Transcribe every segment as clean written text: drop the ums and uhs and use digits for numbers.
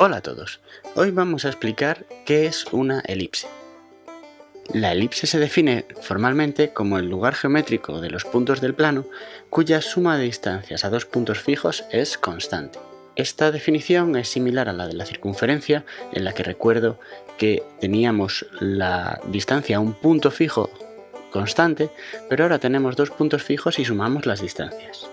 Hola a todos, hoy vamos a explicar qué es una elipse. La elipse se define formalmente como el lugar geométrico de los puntos del plano cuya suma de distancias a dos puntos fijos es constante. Esta definición es similar a la de la circunferencia, en la que recuerdo que teníamos la distancia a un punto fijo constante, pero ahora tenemos dos puntos fijos y sumamos las distancias.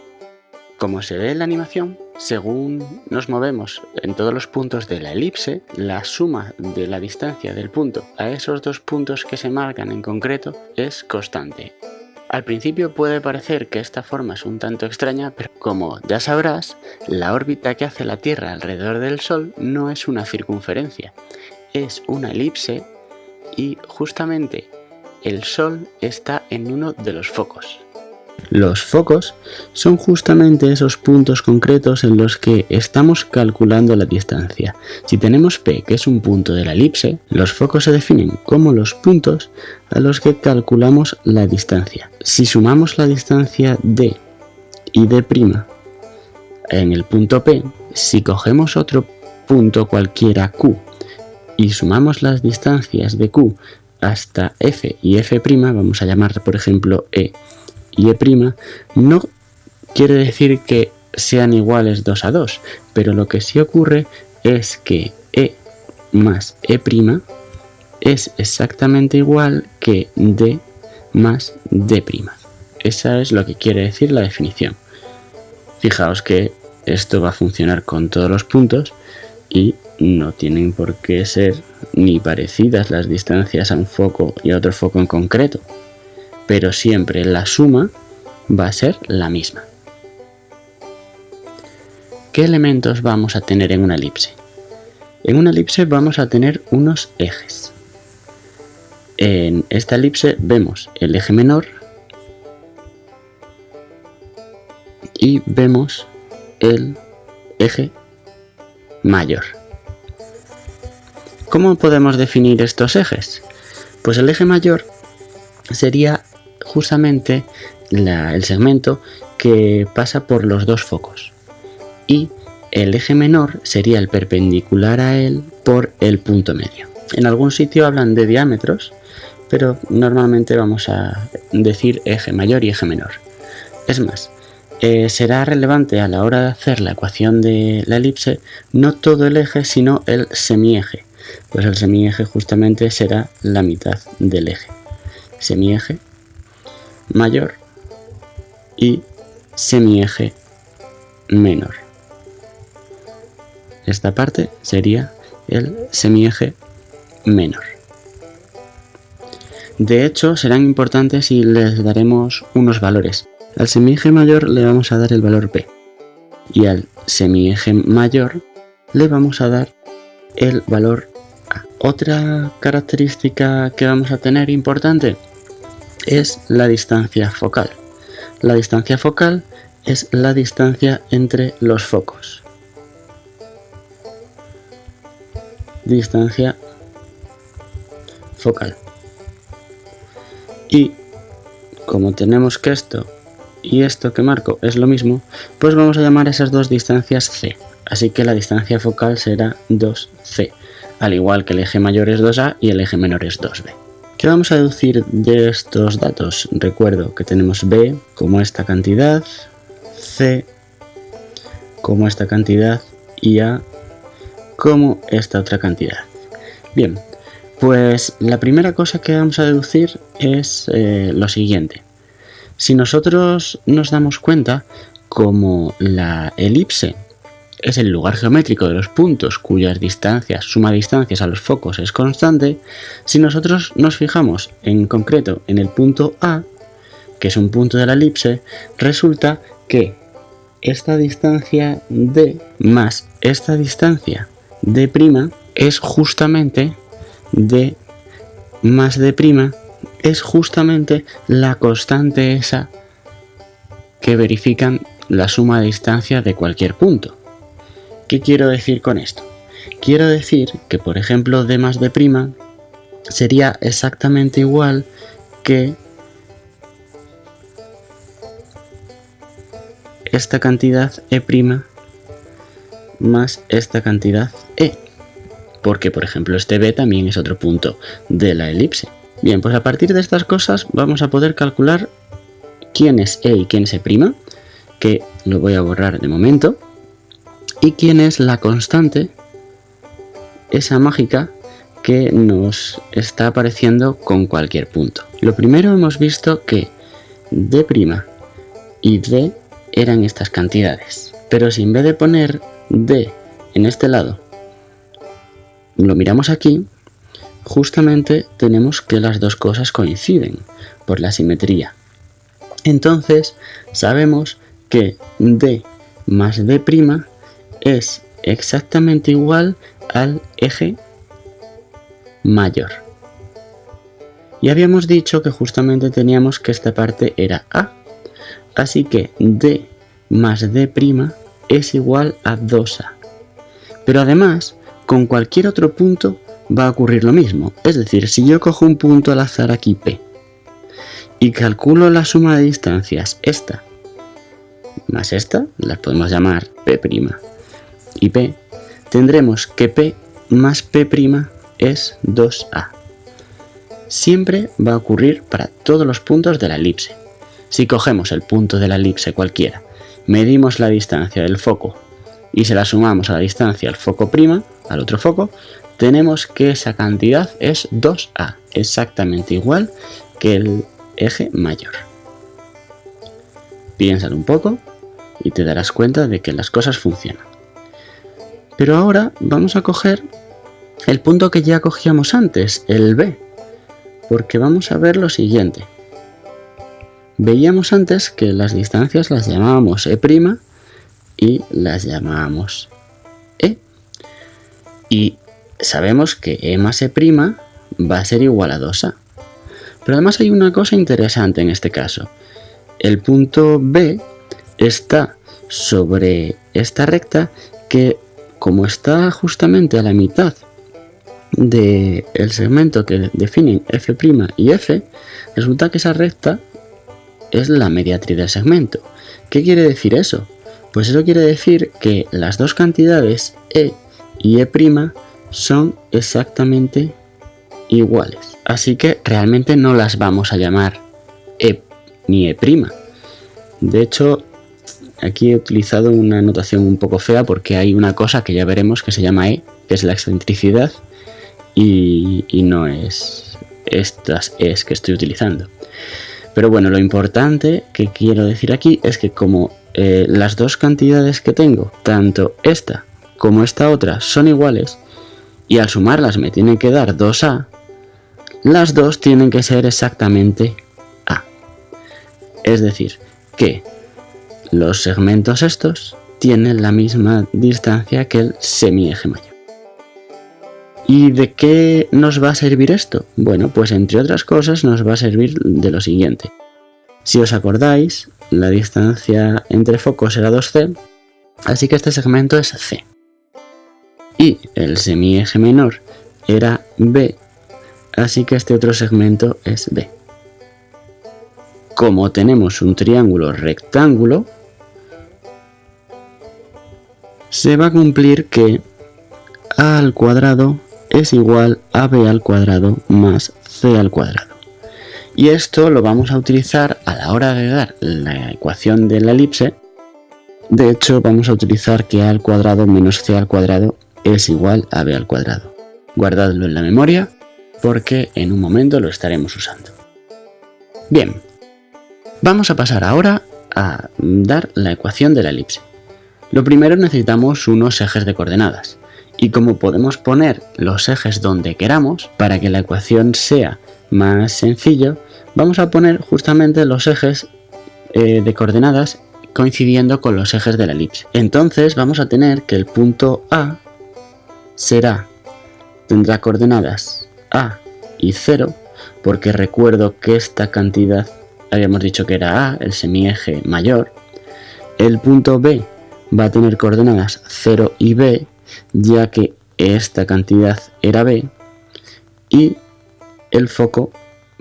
Como se ve en la animación, según nos movemos en todos los puntos de la elipse, la suma de la distancia del punto a esos dos puntos que se marcan en concreto es constante. Al principio puede parecer que esta forma es un tanto extraña, pero como ya sabrás, la órbita que hace la Tierra alrededor del Sol no es una circunferencia, es una elipse y justamente el Sol está en uno de los focos. Los focos son justamente esos puntos concretos en los que estamos calculando la distancia. Si tenemos P, que es un punto de la elipse, los focos se definen como los puntos a los que calculamos la distancia. Si sumamos la distancia D y D' en el punto P, si cogemos otro punto cualquiera Q y sumamos las distancias de Q hasta F y F', vamos a llamar por ejemplo E y E', no quiere decir que sean iguales 2 a 2, pero lo que sí ocurre es que E más E' es exactamente igual que D más D'. Esa es lo que quiere decir la definición. Fijaos que esto va a funcionar con todos los puntos y no tienen por qué ser ni parecidas las distancias a un foco y a otro foco en concreto, pero siempre la suma va a ser la misma. ¿Qué elementos vamos a tener en una elipse? En una elipse vamos a tener unos ejes. En esta elipse vemos el eje menor y vemos el eje mayor. ¿Cómo podemos definir estos ejes? Pues el eje mayor sería justamente el segmento que pasa por los dos focos y el eje menor sería el perpendicular a él por el punto medio. En algún sitio hablan de diámetros, pero normalmente vamos a decir eje mayor y eje menor. Es más, será relevante a la hora de hacer la ecuación de la elipse no todo el eje sino el semieje, pues el semieje justamente será la mitad del eje. Semieje mayor y semieje menor. Esta parte sería el semieje menor. De hecho, serán importantes y les daremos unos valores. Al semieje mayor le vamos a dar el valor P y al semieje mayor le vamos a dar el valor A. Otra característica que vamos a tener importante es la distancia focal. La distancia focal es la distancia entre los focos. Distancia focal. Y como tenemos que esto y esto que marco es lo mismo, pues vamos a llamar a esas dos distancias C. Así que la distancia focal será 2C, al igual que el eje mayor es 2A y el eje menor es 2B. ¿Qué vamos a deducir de estos datos? Recuerdo que tenemos B como esta cantidad, C como esta cantidad y A como esta otra cantidad. Bien, pues la primera cosa que vamos a deducir es lo siguiente. Si nosotros nos damos cuenta, como la elipse es el lugar geométrico de los puntos cuyas distancias, suma de distancias a los focos es constante, si nosotros nos fijamos en concreto en el punto A, que es un punto de la elipse, resulta que esta distancia D más esta distancia D' es justamente D más D' es justamente la constante esa que verifican la suma de distancia de cualquier punto. ¿Qué quiero decir con esto? Quiero decir que, por ejemplo, D más D' sería exactamente igual que esta cantidad E' más esta cantidad E, porque por ejemplo este B también es otro punto de la elipse. Bien, pues a partir de estas cosas vamos a poder calcular quién es E y quién es E', que lo voy a borrar de momento, y quién es la constante, esa mágica que nos está apareciendo con cualquier punto. Lo primero hemos visto que D' y D eran estas cantidades, pero si en vez de poner D en este lado lo miramos aquí, justamente tenemos que las dos cosas coinciden por la simetría. Entonces sabemos que D más D' es exactamente igual al eje mayor. Y habíamos dicho que justamente teníamos que esta parte era A, así que D más D' es igual a 2A. Pero además, con cualquier otro punto va a ocurrir lo mismo. Es decir, si yo cojo un punto al azar aquí P y calculo la suma de distancias esta más esta, las podemos llamar P' y P, tendremos que P más P' es 2A. Siempre va a ocurrir para todos los puntos de la elipse. Si cogemos el punto de la elipse cualquiera, medimos la distancia del foco y se la sumamos a la distancia al foco prima, al otro foco, tenemos que esa cantidad es 2A, exactamente igual que el eje mayor. Piénsalo un poco y te darás cuenta de que las cosas funcionan. Pero ahora vamos a coger el punto que ya cogíamos antes, el B, porque vamos a ver lo siguiente. Veíamos antes que las distancias las llamábamos E' y las llamábamos E. Y sabemos que E más E' va a ser igual a 2A. Pero además hay una cosa interesante en este caso. El punto B está sobre esta recta que, como está justamente a la mitad del segmento que definen F' y F, resulta que esa recta es la mediatriz del segmento. ¿Qué quiere decir eso? Pues eso quiere decir que las dos cantidades E y E' son exactamente iguales. Así que realmente no las vamos a llamar E ni E'. De hecho, aquí he utilizado una notación un poco fea porque hay una cosa que ya veremos que se llama E, que es la excentricidad, y no es estas E's que estoy utilizando. Pero bueno, lo importante que quiero decir aquí es que como las dos cantidades que tengo, tanto esta como esta otra, son iguales, y al sumarlas me tienen que dar 2A, las dos tienen que ser exactamente A. Es decir, que los segmentos estos tienen la misma distancia que el semieje mayor. ¿Y de qué nos va a servir esto? Bueno, pues entre otras cosas nos va a servir de lo siguiente. Si os acordáis, la distancia entre focos era 2C, así que este segmento es C. Y el semieje menor era B, así que este otro segmento es B. Como tenemos un triángulo rectángulo, se va a cumplir que A al cuadrado es igual a B al cuadrado más C al cuadrado. Y esto lo vamos a utilizar a la hora de dar la ecuación de la elipse. De hecho, vamos a utilizar que A al cuadrado menos C al cuadrado es igual a B al cuadrado. Guardadlo en la memoria porque en un momento lo estaremos usando. Bien, vamos a pasar ahora a dar la ecuación de la elipse. Lo primero necesitamos unos ejes de coordenadas. Y como podemos poner los ejes donde queramos, para que la ecuación sea más sencillo, vamos a poner justamente los ejes de coordenadas coincidiendo con los ejes de la elipse. Entonces vamos a tener que el punto A tendrá coordenadas A y 0, porque recuerdo que esta cantidad habíamos dicho que era A, el semieje mayor. El punto B va a tener coordenadas 0 y B, ya que esta cantidad era B, y el foco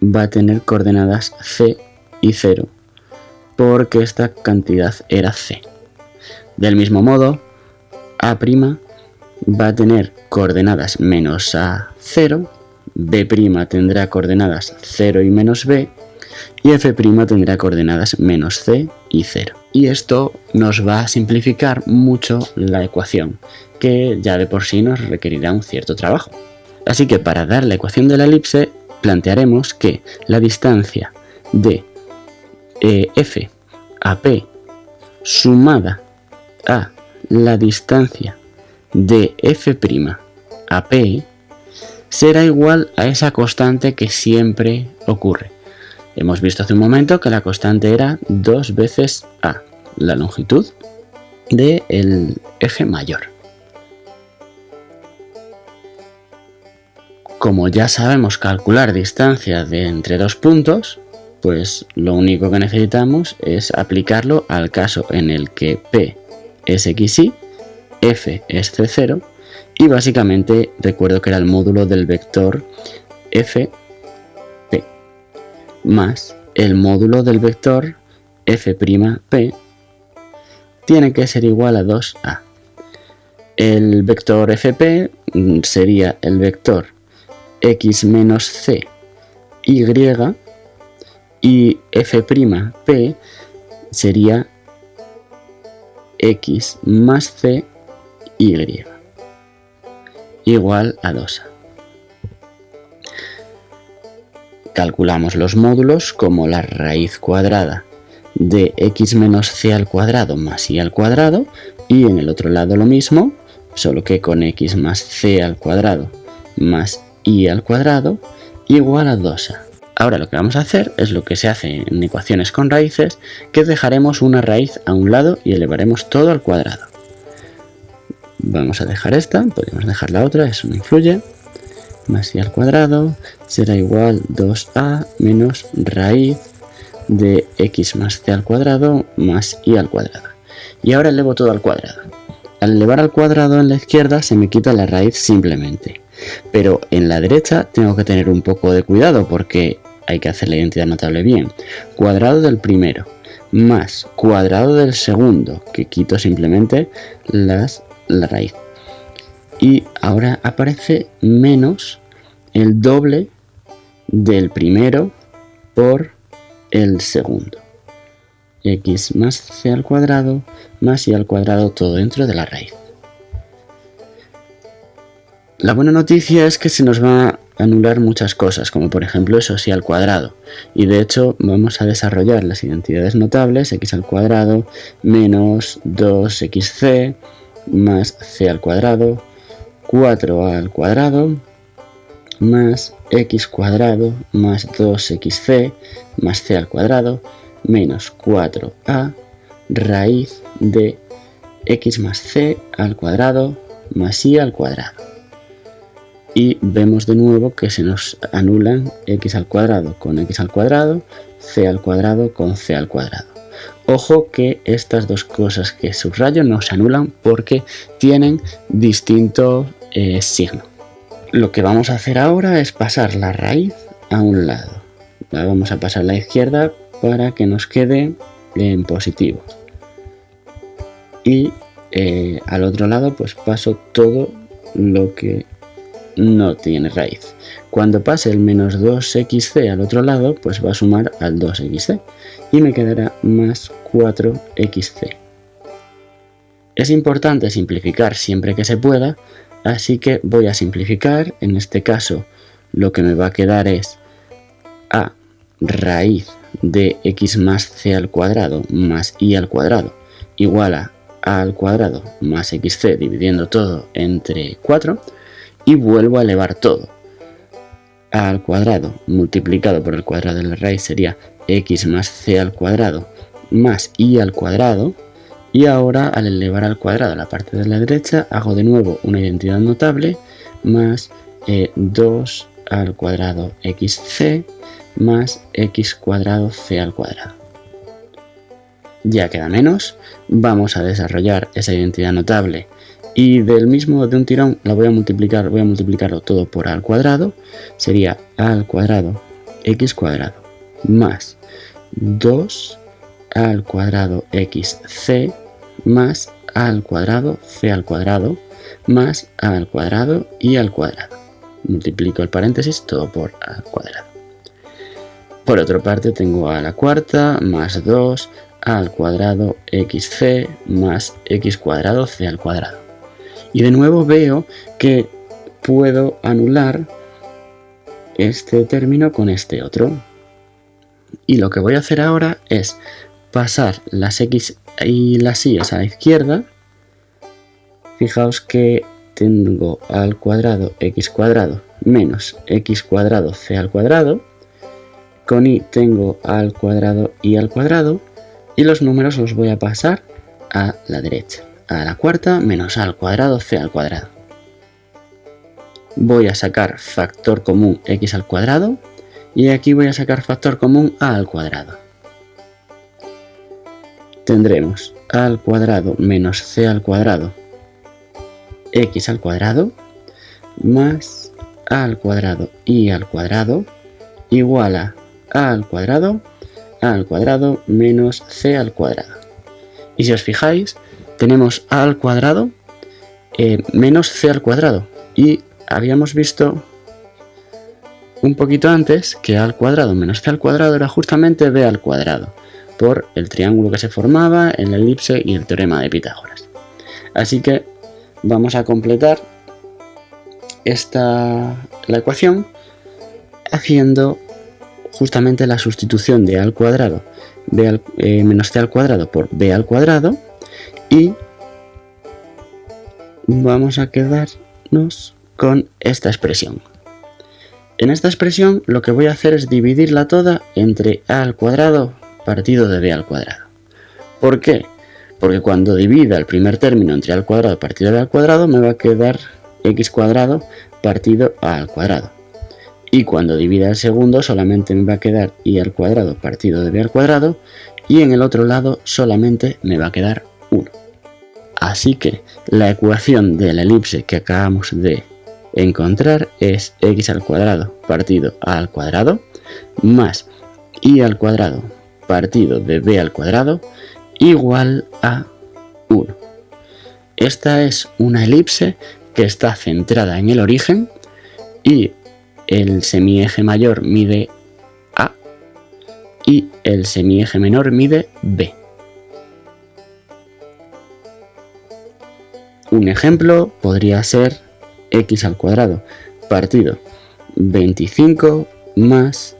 va a tener coordenadas C y 0, porque esta cantidad era C. Del mismo modo, A' va a tener coordenadas menos A, 0, B' tendrá coordenadas 0 y menos B, y F' tendrá coordenadas menos C y 0. Y esto nos va a simplificar mucho la ecuación, que ya de por sí nos requerirá un cierto trabajo. Así que para dar la ecuación de la elipse, plantearemos que la distancia de F a P sumada a la distancia de F' a P será igual a esa constante que siempre ocurre. Hemos visto hace un momento que la constante era 2 veces A, la longitud del eje mayor. Como ya sabemos calcular distancia de entre dos puntos, pues lo único que necesitamos es aplicarlo al caso en el que P es xy, F es c0 y básicamente recuerdo que era el módulo del vector Fp más el módulo del vector F'P tiene que ser igual a 2A. El vector Fp sería el vector x menos c y F'P sería x más c y igual a 2A. Calculamos los módulos como la raíz cuadrada de x menos c al cuadrado más y al cuadrado, y en el otro lado lo mismo, solo que con x más c al cuadrado más y al cuadrado igual a 2A. Ahora lo que vamos a hacer es lo que se hace en ecuaciones con raíces, que dejaremos una raíz a un lado y elevaremos todo al cuadrado. Vamos a dejar esta, podemos dejar la otra, eso no influye. Más y al cuadrado será igual 2A menos raíz de x más c al cuadrado más y al cuadrado. Y ahora elevo todo al cuadrado. Al elevar al cuadrado en la izquierda se me quita la raíz simplemente. Pero en la derecha tengo que tener un poco de cuidado porque hay que hacer la identidad notable bien. Cuadrado del primero más cuadrado del segundo, que quito simplemente la raíz. Y ahora aparece menos el doble del primero por el segundo. X más c al cuadrado más y al cuadrado, todo dentro de la raíz. La buena noticia es que se nos va a anular muchas cosas, como por ejemplo eso sí al cuadrado. Y de hecho vamos a desarrollar las identidades notables, x al cuadrado menos 2xc más c al cuadrado, 4a al cuadrado más x cuadrado más 2xc más c al cuadrado menos 4a raíz de x más c al cuadrado más y al cuadrado. Y vemos de nuevo que se nos anulan x al cuadrado con x al cuadrado, c al cuadrado con c al cuadrado. Ojo que estas dos cosas que subrayo no se anulan porque tienen distinto signo. Lo que vamos a hacer ahora es pasar la raíz a un lado. La vamos a pasar a la izquierda para que nos quede en positivo. Y al otro lado pues paso todo lo que no tiene raíz. Cuando pase el menos 2xc al otro lado, pues va a sumar al 2xc y me quedará más 4xc. Es importante simplificar siempre que se pueda, así que voy a simplificar. En este caso lo que me va a quedar es a raíz de x más c al cuadrado más y al cuadrado igual a al cuadrado más xc dividiendo todo entre 4 y vuelvo a elevar todo. A al cuadrado multiplicado por el cuadrado de la raíz sería x más c al cuadrado más y al cuadrado, y ahora al elevar al cuadrado la parte de la derecha hago de nuevo una identidad notable más 2 al cuadrado xc más x cuadrado c al cuadrado. Ya queda menos, vamos a desarrollar esa identidad notable y de un tirón la voy a multiplicarlo todo por a al cuadrado, sería a al cuadrado x cuadrado más 2 al cuadrado xc más a al cuadrado c al cuadrado más a al cuadrado y al cuadrado. Multiplico el paréntesis todo por a al cuadrado. Por otra parte tengo a la cuarta más 2 a al cuadrado xc más x cuadrado c al cuadrado. Y de nuevo veo que puedo anular este término con este otro. Y lo que voy a hacer ahora es pasar las x y las y a la izquierda. Fijaos que tengo a al cuadrado x cuadrado menos x cuadrado c al cuadrado. Con y tengo a al cuadrado y al cuadrado. Y los números los voy a pasar a la derecha. A la cuarta menos a al cuadrado c al cuadrado. Voy a sacar factor común x al cuadrado. Y aquí voy a sacar factor común a al cuadrado. Tendremos a al cuadrado menos c al cuadrado x al cuadrado más a al cuadrado y al cuadrado igual a al cuadrado menos c al cuadrado. Y si os fijáis, tenemos a al cuadrado menos c al cuadrado. Y habíamos visto un poquito antes que a al cuadrado menos c al cuadrado era justamente b al cuadrado, por el triángulo que se formaba en la elipse y el teorema de Pitágoras. Así que vamos a completar la ecuación haciendo justamente la sustitución de a al cuadrado menos c al cuadrado por b al cuadrado, y vamos a quedarnos con esta expresión. En esta expresión lo que voy a hacer es dividirla toda entre a al cuadrado partido de b al cuadrado. ¿Por qué? Porque cuando divida el primer término entre a al cuadrado partido de b al cuadrado me va a quedar x cuadrado partido a al cuadrado. Y cuando divida el segundo solamente me va a quedar y al cuadrado partido de b al cuadrado, y en el otro lado solamente me va a quedar 1. Así que la ecuación de la elipse que acabamos de encontrar es x al cuadrado partido a al cuadrado más y al cuadrado partido de b al cuadrado igual a 1. Esta es una elipse que está centrada en el origen y el semieje mayor mide a y el semieje menor mide b. Un ejemplo podría ser x al cuadrado partido 25 más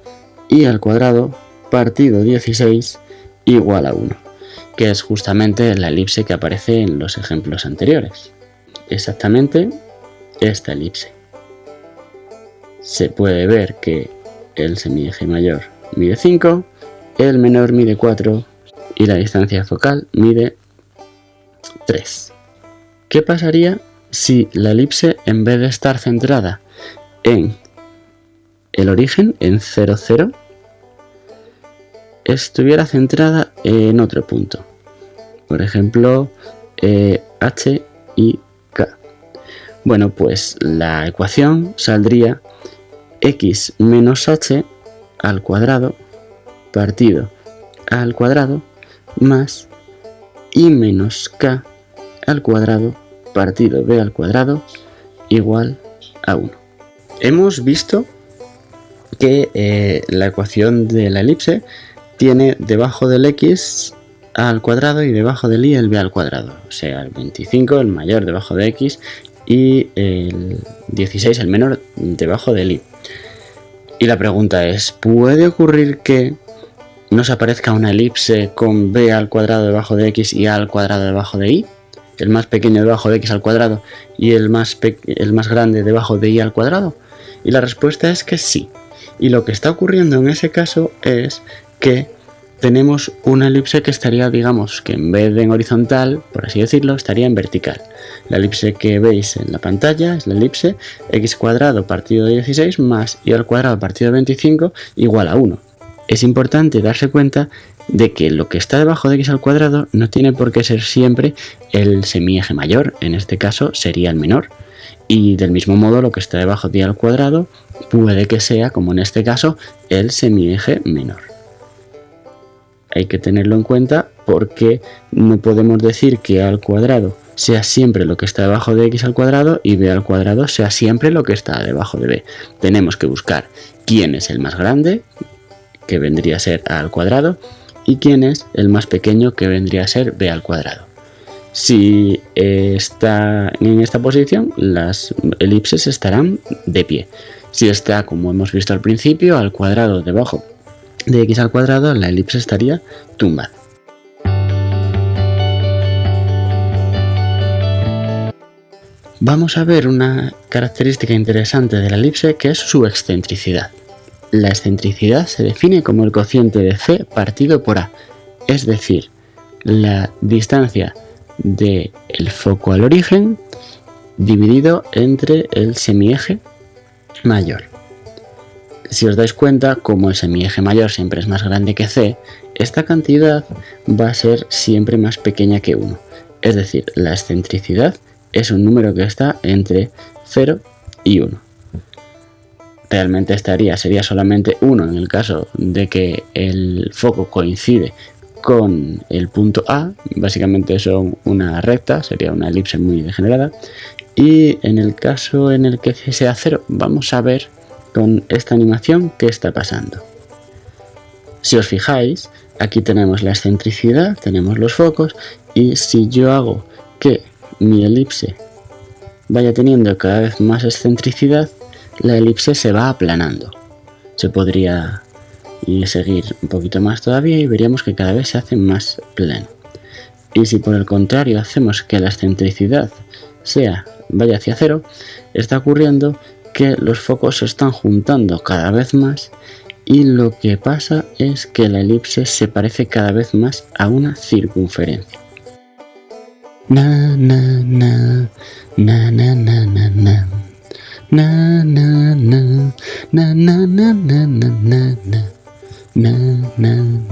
y al cuadrado partido 16 igual a 1, que es justamente la elipse que aparece en los ejemplos anteriores. Exactamente esta elipse. Se puede ver que el semieje mayor mide 5, el menor mide 4 y la distancia focal mide 3. ¿Qué pasaría si la elipse, en vez de estar centrada en el origen, en 0, 0, estuviera centrada en otro punto? Por ejemplo, H y K. Bueno, pues la ecuación saldría x menos h al cuadrado partido a al cuadrado más y menos k al cuadrado partido b al cuadrado igual a 1. Hemos visto que la ecuación de la elipse tiene debajo del x a al cuadrado y debajo del y el b al cuadrado. O sea, el 25 el mayor debajo de x y el 16 el menor debajo del y. Y la pregunta es, ¿puede ocurrir que nos aparezca una elipse con b al cuadrado debajo de x y a al cuadrado debajo de y? El más pequeño debajo de x al cuadrado y el más grande debajo de y al cuadrado. Y la respuesta es que sí. Y lo que está ocurriendo en ese caso es que tenemos una elipse que estaría, digamos, que en vez de en horizontal, por así decirlo, estaría en vertical. La elipse que veis en la pantalla es la elipse x cuadrado partido de 16 más y al cuadrado partido de 25 igual a 1. Es importante darse cuenta de que lo que está debajo de x al cuadrado no tiene por qué ser siempre el semieje mayor, en este caso sería el menor. Y del mismo modo lo que está debajo de y al cuadrado puede que sea, como en este caso, el semieje menor. Hay que tenerlo en cuenta porque no podemos decir que a al cuadrado sea siempre lo que está debajo de x al cuadrado y b al cuadrado sea siempre lo que está debajo de b. Tenemos que buscar quién es el más grande, que vendría a ser a al cuadrado, y quién es el más pequeño, que vendría a ser b al cuadrado. Si está en esta posición, las elipses estarán de pie. Si está, como hemos visto al principio, al cuadrado debajo de x al cuadrado, la elipse estaría tumbada. Vamos a ver una característica interesante de la elipse, que es su excentricidad. La excentricidad se define como el cociente de c partido por a, es decir, la distancia del foco al origen dividido entre el semieje mayor. Si os dais cuenta, como el semieje mayor siempre es más grande que c, esta cantidad va a ser siempre más pequeña que 1. Es decir, la excentricidad es un número que está entre 0 y 1. Realmente sería solamente 1 en el caso de que el foco coincide con el punto A. Básicamente son una recta, sería una elipse muy degenerada. Y en el caso en el que sea 0, vamos a ver con esta animación qué está pasando. Si os fijáis, aquí tenemos la excentricidad, tenemos los focos, y si yo hago que mi elipse vaya teniendo cada vez más excentricidad, la elipse se va aplanando. Se podría seguir un poquito más todavía y veríamos que cada vez se hace más plano. Y si por el contrario hacemos que la excentricidad vaya hacia 0, está ocurriendo que los focos se están juntando cada vez más, y lo que pasa es que la elipse se parece cada vez más a una circunferencia. Na na na na na na na na na na na na na na na na na na na